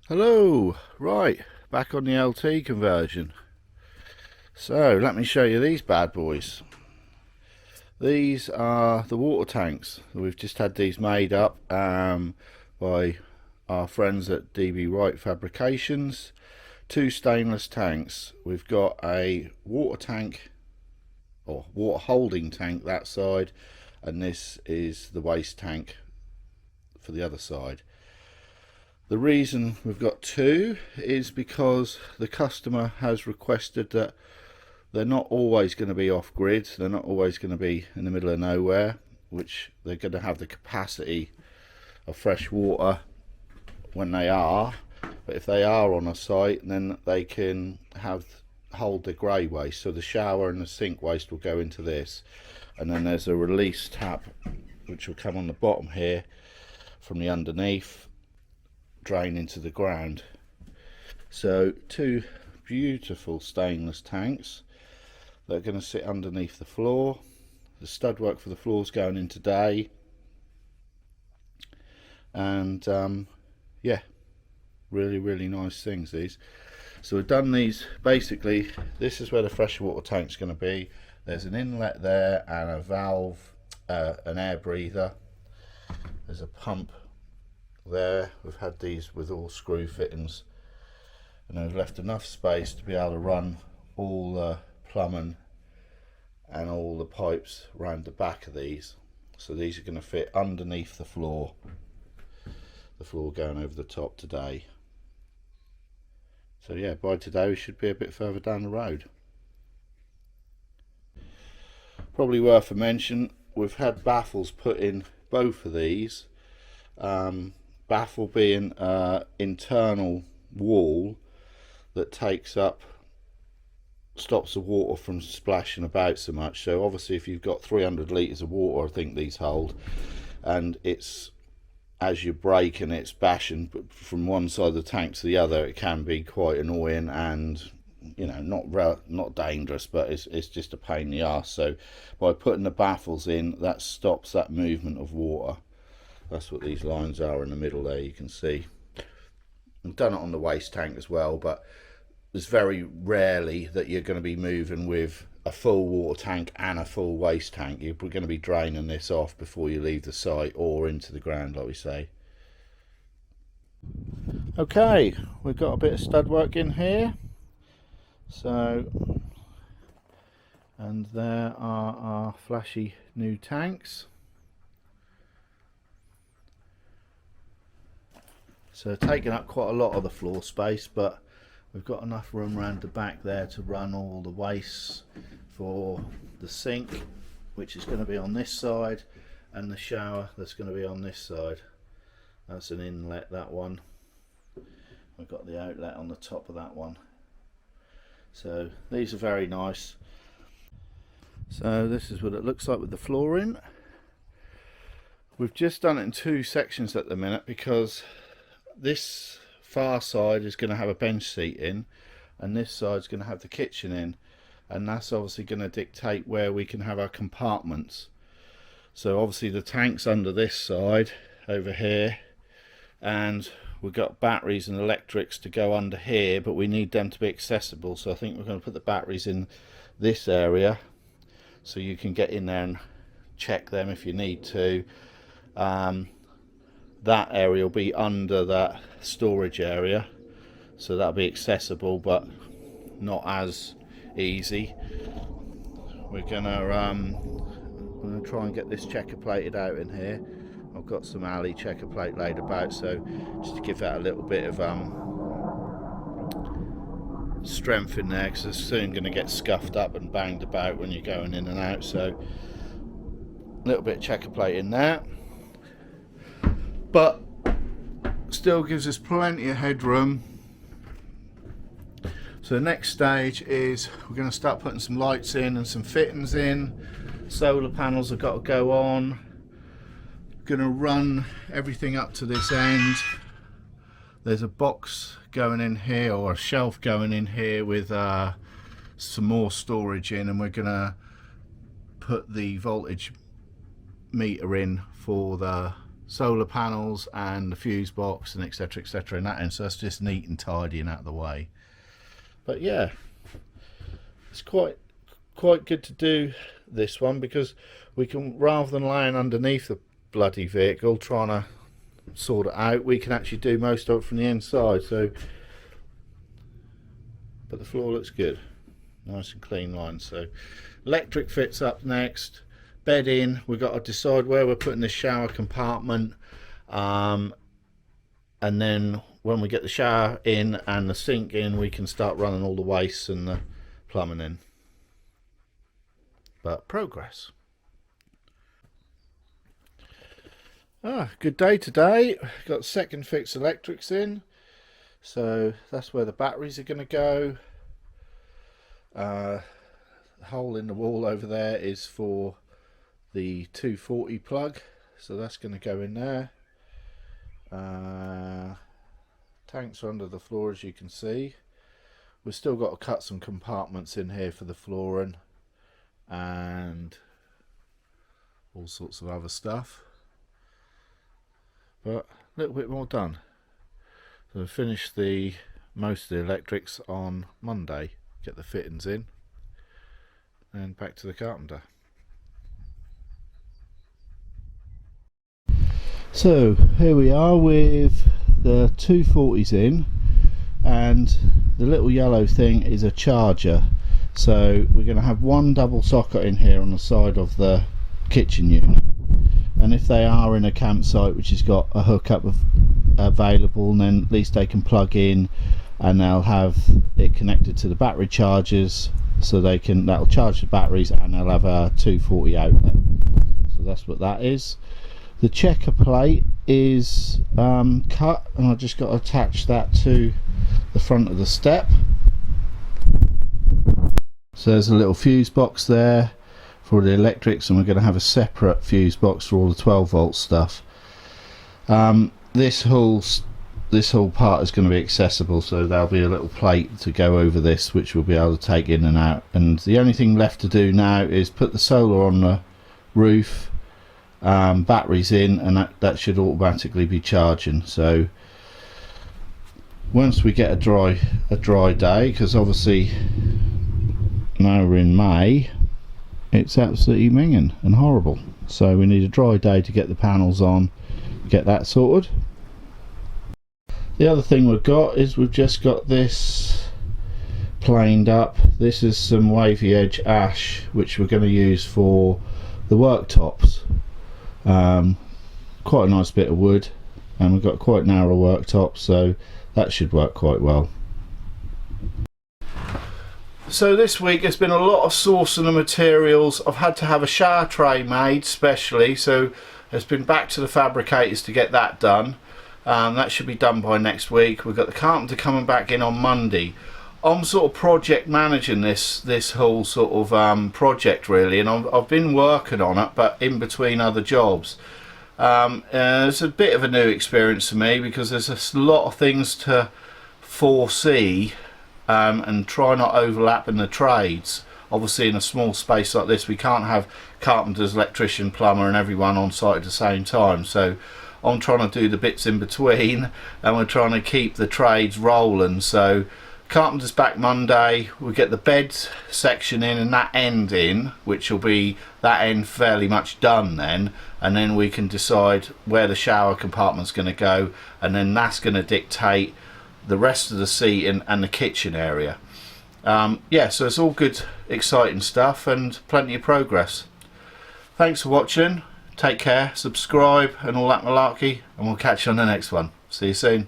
Hello, right, back on the LT conversion. So let me show you these bad boys. These are the water tanks. We've just had these made up by our friends at dbwrightfabrications. Two stainless tanks. We've got a water tank or water holding tank that side, and this is the waste tank for the other side. The reason we've got two is because the customer has requested that they're not always going to be off grid, they're not always going to be in the middle of nowhere, which they're going to have the capacity of fresh water when they are, but if they are on a site then they can hold the grey waste, so the shower and the sink waste will go into this, and then there's a release tap which will come on the bottom here from the underneath, drain into the ground. So two beautiful stainless tanks that are going to sit underneath the floor. The stud work for the floor is going in today, and yeah, really nice things these. So we've done these, basically this is where the freshwater tank's going to be. There's an inlet there and a valve, an air breather. There's a pump there. We've had these with all screw fittings, and I've left enough space to be able to run all the plumbing and all the pipes around the back of these. So these are going to fit underneath the floor going over the top today. So yeah, by today we should be a bit further down the road. Probably worth a mention, we've had baffles put in both of these. Baffle being internal wall that stops the water from splashing about so much. So obviously if you've got 300 litres of water, I think these hold, and it's, as you're braking, it's bashing from one side of the tank to the other, it can be quite annoying, and you know, not dangerous, but it's just a pain in the arse. So by putting the baffles in, that stops that movement of water. That's what these lines are in the middle there, you can see. I've done it on the waste tank as well, but it's very rarely that you're going to be moving with a full water tank and a full waste tank. You're going to be draining this off before you leave the site or into the ground, like we say. Okay, we've got a bit of stud work in here. So, and there are our flashy new tanks. So taking up quite a lot of the floor space, but we've got enough room around the back there to run all the waste for the sink, which is going to be on this side, and the shower that's going to be on this side. That's an inlet, that one. We've got the outlet on the top of that one. So these are very nice. So this is what it looks like with the flooring. We've just done it in two sections at the minute because this far side is going to have a bench seat in, and this side is going to have the kitchen in, and that's obviously going to dictate where we can have our compartments. So obviously the tank's under this side over here, and we've got batteries and electrics to go under here, but we need them to be accessible. So I think we're going to put the batteries in this area so you can get in there and check them if you need to. That area will be under that storage area, so that'll be accessible but not as easy. We're gonna try and get this checker plated out in here. I've got some alley checker plate laid about, so just to give that a little bit of strength in there, because it's soon going to get scuffed up and banged about when you're going in and out. So a little bit of checker plate in there, but still gives us plenty of headroom. So the next stage is we're going to start putting some lights in and some fittings in. Solar panels have got to go on. Going to run everything up to this end. There's a box going in here, or a shelf going in here, with some more storage in, and we're going to put the voltage meter in for the solar panels and the fuse box and etc in that end, so that's just neat and tidy and out of the way. But yeah, it's quite good to do this one, because we can, rather than laying underneath the bloody vehicle trying to sort it out, we can actually do most of it from the inside. So, but the floor looks good, nice and clean lines. So electric fits up next. Bed in, we've got to decide where we're putting the shower compartment, and then when we get the shower in and the sink in, we can start running all the wastes and the plumbing in. But progress. Good day today. Got second fix electrics in, so that's where the batteries are going to go. The hole in the wall over there is for the 240 plug, so that's going to go in there. Tanks are under the floor, as you can see. We've still got to cut some compartments in here for the flooring and all sorts of other stuff, but a little bit more done. So we'll finish most of the electrics on Monday, get the fittings in, and back to the carpenter. So here we are with the 240s in, and the little yellow thing is a charger. So we're going to have one double socket in here on the side of the kitchen unit, and if they are in a campsite which has got a hookup available, then at least they can plug in and they'll have it connected to the battery chargers, so that'll charge the batteries and they'll have a 240 outlet. So that's what that is. The checker plate is cut, and I've just got to attach that to the front of the step. So there's a little fuse box there for the electrics, and we're going to have a separate fuse box for all the 12 volt stuff. This whole part is going to be accessible, so there'll be a little plate to go over this which we'll be able to take in and out, and the only thing left to do now is put the solar on the roof, batteries in, and that should automatically be charging. So once we get a dry day, because obviously now we're in May, it's absolutely minging and horrible, so we need a dry day to get the panels on, get that sorted. The other thing we've got is we've just got this planed up. This is some wavy edge ash which we're going to use for the worktops. Quite a nice bit of wood, and we've got quite narrow worktops, so that should work quite well. So this week there's been a lot of sourcing of materials. I've had to have a shower tray made specially, so it's been back to the fabricators to get that done. That should be done by next week. We've got the carpenter coming back in on Monday. I'm sort of project managing this whole sort of project really, and I've been working on it, but in between other jobs. It's a bit of a new experience for me, because there's a lot of things to foresee and try not overlapping the trades. Obviously in a small space like this we can't have carpenters, electrician, plumber and everyone on site at the same time, so I'm trying to do the bits in between, and we're trying to keep the trades rolling. So carpenter's back Monday, we'll get the bed section in and that end in, which will be that end fairly much done then, and then we can decide where the shower compartment's going to go, and then that's going to dictate the rest of the seating and the kitchen area. Yeah, so it's all good, exciting stuff and plenty of progress. Thanks for watching, take care, subscribe and all that malarkey, and we'll catch you on the next one. See you soon.